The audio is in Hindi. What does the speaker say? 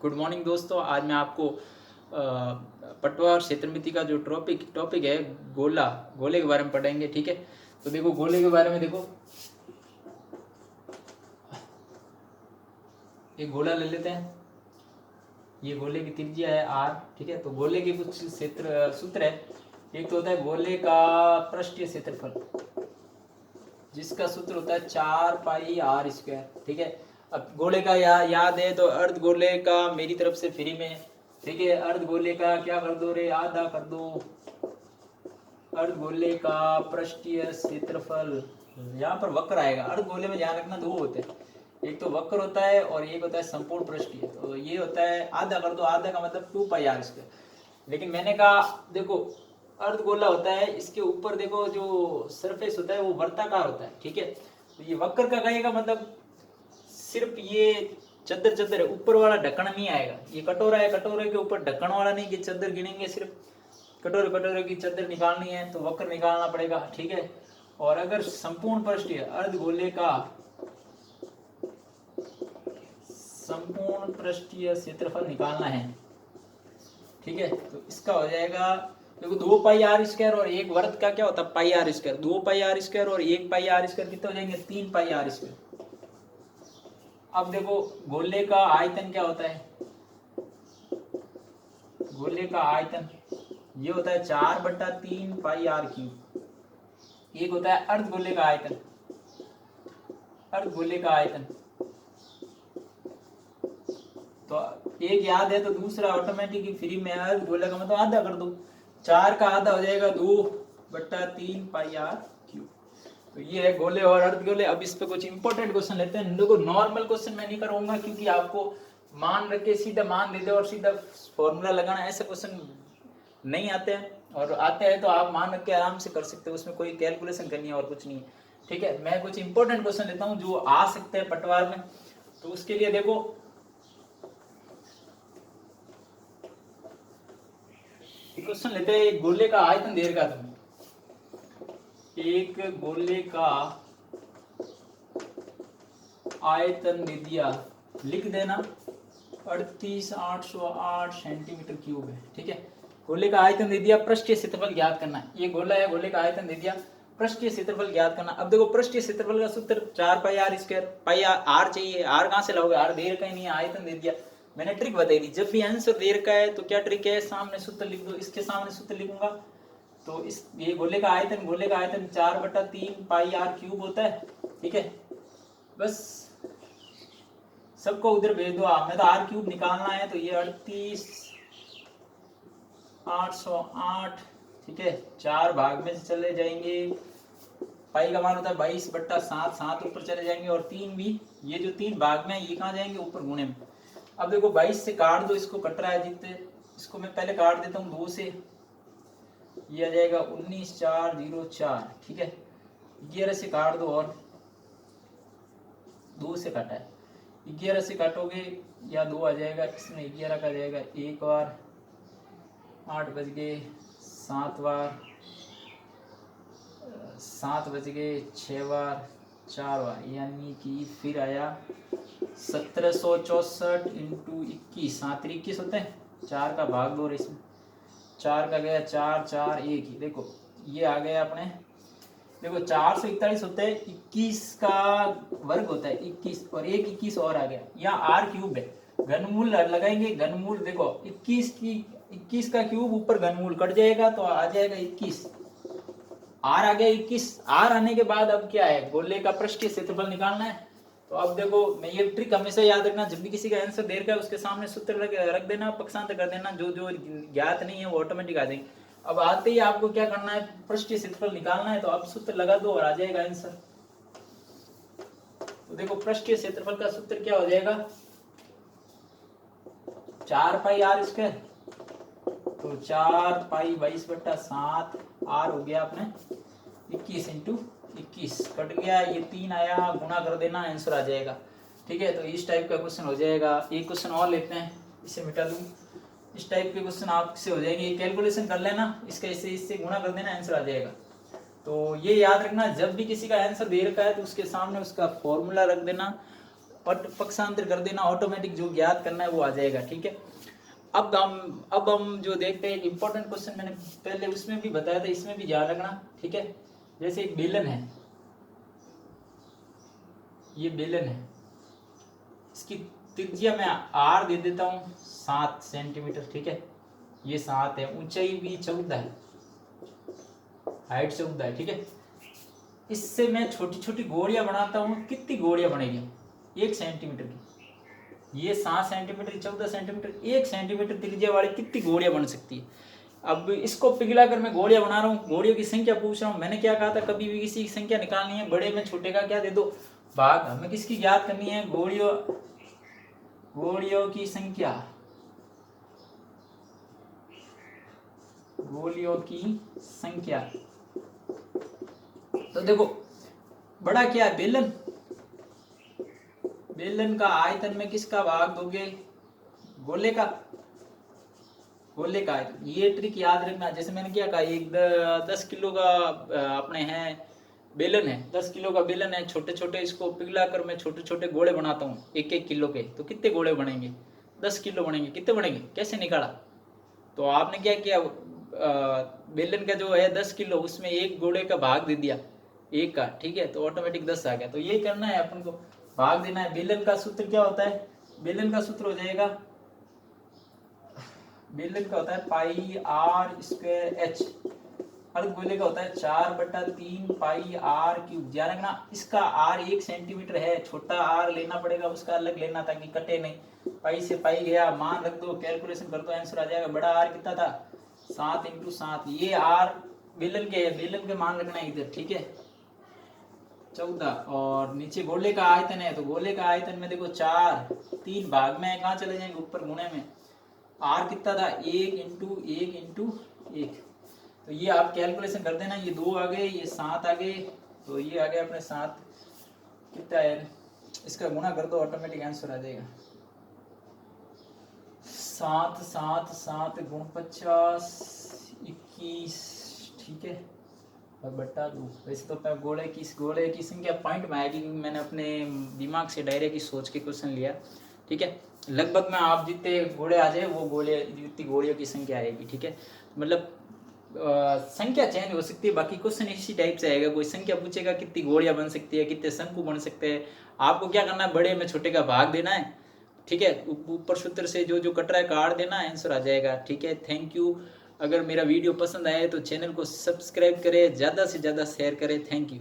गुड मॉर्निंग दोस्तों। आज मैं आपको पटवार क्षेत्रमिति का जो टॉपिक है गोले के बारे में पढ़ेंगे। ठीक है, तो देखो गोले के बारे में देखो, एक गोला ले लेते हैं। ये गोले की त्रिज्या है r। ठीक है, तो गोले के कुछ सूत्र है। एक तो होता है गोले का पृष्ठीय क्षेत्रफल, जिसका सूत्र होता है 4πr²। ठीक है, अब गोले का याद है तो अर्ध गोले का मेरी तरफ से फ्री में। ठीक है, अर्ध गोले का क्या कर दो रे, आधा कर दो। अर्ध गोले का पृष्ठीय क्षेत्रफल, यहाँ पर वक्र आएगा। अर्ध गोले में ध्यान रखना दो होते हैं, एक तो वक्र होता है और एक होता है संपूर्ण पृष्ठीय। तो ये होता है आधा कर दो, आधा का मतलब 2πr²। लेकिन मैंने कहा देखो अर्ध गोला होता है, इसके ऊपर देखो जो सरफेस होता है वो वर्ताकार होता है। ठीक है, तो ये वक्र का कहेगा मतलब सिर्फ ये चद्दर है, ऊपर वाला ढक्कन नहीं आएगा। ये कटोरा है, कटोरे के ऊपर ढक्कन वाला नहीं, ये चद्दर गिनेंगे, सिर्फ कटोरे की चद्दर निकालनी है तो वक्र निकालना पड़ेगा। ठीक है, और अगर संपूर्ण पृष्ठीय अर्ध गोले का संपूर्ण पृष्ठीय क्षेत्रफल निकालना है, ठीक है, तो इसका हो जाएगा देखो 2πr² और एक वर्त का क्या होता है πr²। 2πr² और 1πr² कितने हो जाएंगे, 3πr²। अब देखो गोले का आयतन क्या होता है, गोले का आयतन ये होता है 4/3πr³। एक होता है अर्ध गोले का आयतन, अर्ध गोले का आयतन तो एक याद है तो दूसरा ऑटोमेटिक फ्री में। अर्ध गोले का मतलब आधा कर दो, 4 का आधा हो जाएगा 2/3πr³। तो ये है गोले और अर्ध गोले। अब इस पे कुछ इंपॉर्टेंट क्वेश्चन लेते हैं। देखो नॉर्मल क्वेश्चन मैं नहीं करूंगा क्योंकि आपको मान रख के सीधा मान दे दो और सीधा फॉर्मूला लगाना, ऐसे क्वेश्चन नहीं आते हैं। और आते हैं तो आप मान रख के आराम से कर सकते हो, उसमें कोई कैलकुलेशन करनी है और कुछ नहीं है। ठीक है, मैं कुछ इंपॉर्टेंट क्वेश्चन लेता हूँ जो आ सकते हैं पटवार में। तो उसके लिए देखो क्वेश्चन लेते हैं, एक गोले का आयतन दे रखा तुम्हें, एक गोले का आयतन दे दिया, लिख देना 38,808 सेंटीमीटर क्यूब है। ठीक है, गोले का आयतन दे दिया, पृष्ठीय क्षेत्रफल ज्ञात करना है। ये गोला है, गोले का आयतन दे दिया, पृष्ठीय क्षेत्रफल ज्ञात करना। अब देखो पृष्ठीय क्षेत्रफल का सूत्र 4πr²। r चाहिए, r कहां से लाओगे, r दे रखा ही नहीं है, आयतन दे दिया। मैंने ट्रिक बताई थी, जब भी आंसर दे रखा है तो क्या ट्रिक है, सामने सूत्र लिख दो। इसके सामने सूत्र लिखूंगा तो इस ये गोले का आयतन 4/3πr³ होता है। ठीक है, बस सबको उधर भेज दो। हमें तो r³ निकालना है, तो ये 38,808। ठीक है, 4 भाग में से चले जाएंगे, पाई का मान होता है 22/7, 7 ऊपर चले जाएंगे और 3 भी, ये जो 3 भाग में ये कहाँ जाएंगे, ऊपर गुणे में। अब देखो 22 से काट दो, इसको कट रहा है जितने, इसको मैं पहले काट देता हूँ 2 से, ये आ जाएगा 19,404। ठीक है, 11 से काट दो और 2 से काटा है, 11 से काटोगे या 2 आ जाएगा, इसमें 11 का जाएगा, 1 बार 8 बज गए, 7 बार 7 बज गए, 6 बार 4 बार, यानी कि फिर आया 1764 इंटू 21, 7 21 होते हैं, 4 का भाग 2 और इसमें 4 का गया 4 4 1 ही। देखो ये आ गया अपने, देखो 441 होता है, 21 का वर्ग होता है 21 और 1 21 और आ गया, यहाँ r³ है, घनमूल लगाएंगे। घनमूल देखो 21 का क्यूब ऊपर घनमूल कट जाएगा तो आ जाएगा 21, r आ गया 21। r आने के बाद अब क्या है, गोले का पृष्ठीय क्षेत्रफल निकालना है। तो अब देखो मैं ये ट्रिक हमेशा याद रखना, जब भी किसी का आंसर दे रखा है उसके सामने सूत्र रख देना, पक्षांतर कर देना, जो जो ज्ञात नहीं है वो ऑटोमेटिक आ जाएंगे। अब आते ही आपको क्या करना है, पृष्ठीय क्षेत्रफल निकालना है, तो अब सूत्र लगा दो और आ जाएगा आंसर। तो देखो पृष्ठीय क्षेत्रफल का सूत्र क्या हो जाएगा, 4πr², तो 4π 22/7, r हो गया अपने 21 इंटू 21, कट गया, ये 3 आया, गुणा कर देना, आंसर आ जाएगा। ठीक है, तो इस टाइप का क्वेश्चन हो जाएगा। एक क्वेश्चन और लेते हैं, इसे मिटा दूं, इस टाइप के क्वेश्चन आपसे हो जाएंगे, कैलकुलेशन कर लेना, इसका इससे गुणा कर देना, आंसर आ जाएगा। तो ये याद रखना, जब भी किसी का आंसर दे रखा है तो उसके सामने उसका फॉर्मूला रख देना और पक्षांतर कर देना, ऑटोमेटिक जो ज्ञात करना है वो आ जाएगा। ठीक है, अब हम जो देखते हैं इंपॉर्टेंट क्वेश्चन, मैंने पहले उसमें भी बताया था, इसमें भी ध्यान रखना। ठीक है, जैसे एक बेलन है, ये बेलन है, इसकी त्रिज्या मैं आर दे देता हूँ 7 सेंटीमीटर। ठीक है, ये 7 है, ऊंचाई भी 14 है, हाइट 14 है। ठीक है, इससे मैं छोटी छोटी गोलियां बनाता हूँ, कितनी गोलियां बनेगी? 1 सेंटीमीटर की। ये 7 सेंटीमीटर, 14 सेंटीमीटर, 1 सेंटीमीटर त्रिज्या वाली कितनी गोलियां बन सकती है? अब इसको पिघला कर मैं गोलियां बना रहा हूँ, गोलियों की संख्या पूछ रहा हूँ। मैंने क्या कहा था, कभी भी किसी की संख्या निकालनी है, बड़े में छोटे का क्या दे दो, भाग। हमें किसकी ज्ञात करनी है? गोलियों की संख्या, गोलियों की संख्या। तो देखो, बड़ा क्या है? बेलन। बेलन का आयतन में किसका भाग दोगे? गोले का। गोले का आयतन। ये ट्रिक याद रखना। जैसे मैंने क्या कहा, एक 10 किलो का अपने हैं बेलन है, 10 किलो का बेलन है, छोटे छोटे इसको पिघला कर मैं छोटे छोटे गोले बनाता हूँ 1-1 किलो के, तो कितने गोले बनेंगे? 10 किलो बनेंगे। कितने बनेंगे? कैसे निकाला? तो आपने क्या किया, बेलन का जो है 10 किलो, उसमें एक गोले का भाग दे दिया, एक का। ठीक है, तो ऑटोमेटिक 10 आ गया। तो ये करना है अपन को, भाग देना है। बेलन का सूत्र क्या होता है? बेलन का सूत्र हो जाएगा, बेलन का होता है पाई आर स्क्वायर एच, अर्ध गोले का होता है 4/3 पाई आर क्यूब। ध्यान रखना, इसका आर 1 सेंटीमीटर है, छोटा आर लेना पड़ेगा, उसका अलग लेना ताकि कटे नहीं। पाई से पाई गया, मान रख दो, कैलकुलेशन कर दो, आंसर आ जाएगा। बड़ा आर कितना था? 7 × 7। ये आर बेलन के है, बेलन के मान रखना इधर। ठीक है, 14। और नीचे गोले का आयतन है, तो गोले का आयतन में देखो 4, 3 भाग में कहाँ चले जाएंगे? ऊपर गुणे में। आर कितना था? 1 × 1 × 1। तो ये आप कैलकुलेशन कर देना, ये 2 आ गए, ये 7 आ गए, तो ये आ गया अपने 7। कितना है? इसका गुणा कर दो, ऑटोमेटिक आंसर आ जाएगा। 7 7 7 × 50 21। ठीक है, और बट्टा 2। वैसे तो गोले की संख्या पॉइंट में आएगी, क्योंकि मैंने अपने दिमाग से डायरेक्ट ही सोच के क्वेश्चन लिया। ठीक है, लगभग में आप जितने गोले आ जाए वो गोले, जितनी गोलियों की संख्या आएगी। ठीक है, मतलब संख्या चेंज हो सकती है, बाकी क्वेश्चन इसी टाइप से आएगा। कोई संख्या पूछेगा कितनी गोलियां बन सकती है, कितने शंकु बन सकते हैं, आपको क्या करना है? बड़े में छोटे का भाग देना है। ठीक है, ऊपर सूत्र से जो जो कट रहा है काट देना, आंसर आ जाएगा। ठीक है, थैंक यू। अगर मेरा वीडियो पसंद आए तो चैनल को सब्सक्राइब करें, ज़्यादा से ज़्यादा शेयर करें। Thank you.